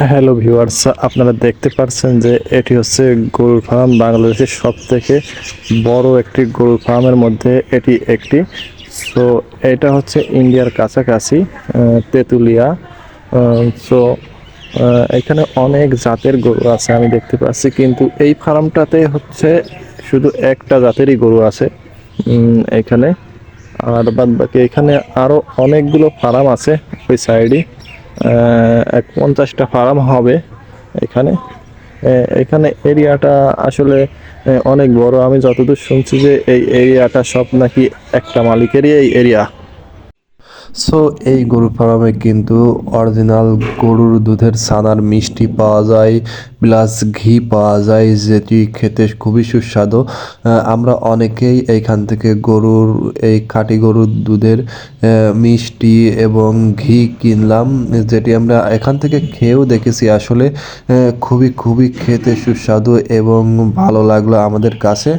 Hello viewers, আপনারা দেখতে পাচ্ছেন যে এটি হচ্ছে গরুর ফার্ম। বাংলাদেশের সবথেকে বড় একটি গরুর ফার্মের মধ্যে এটি একটি। সো এটা হচ্ছে ইন্ডিয়ার কাছাকাছি, তেঁতুলিয়া। সো এখানে অনেক জাতের গরু আছে আমি দেখতে পাচ্ছি, কিন্তু এই ফার্মটাতে হচ্ছে শুধু একটা জাতেরই গরু আছে এখানে। আর বাদ বাকি এখানে আরো অনেকগুলো ফার্ম আছে ওই সাইডে। 50টা ফার্ম হবে এখানে। এখানে এরিয়াটা আসলে অনেক বড়। আমি যতদূর শুনছি যে এই এরিয়াটা সব নাকি একটা মালিকেরই এই এরিয়া। সো এই গরু ফার্মে কিন্তু অরিজিনাল গরুর দুধের ছানার মিষ্টি পাওয়া যায়, প্লাস ঘি পাওয়া যায়, যেটি খেতে খুবই সুস্বাদু। আমরা অনেকেই এইখান থেকে গরুর এই খাঁটি গরুর দুধের মিষ্টি এবং ঘি কিনলাম, যেটি আমরা এখান থেকে খেয়েও দেখেছি। আসলে খুবই খুবই খেতে সুস্বাদু এবং ভালো লাগলো আমাদের কাছে।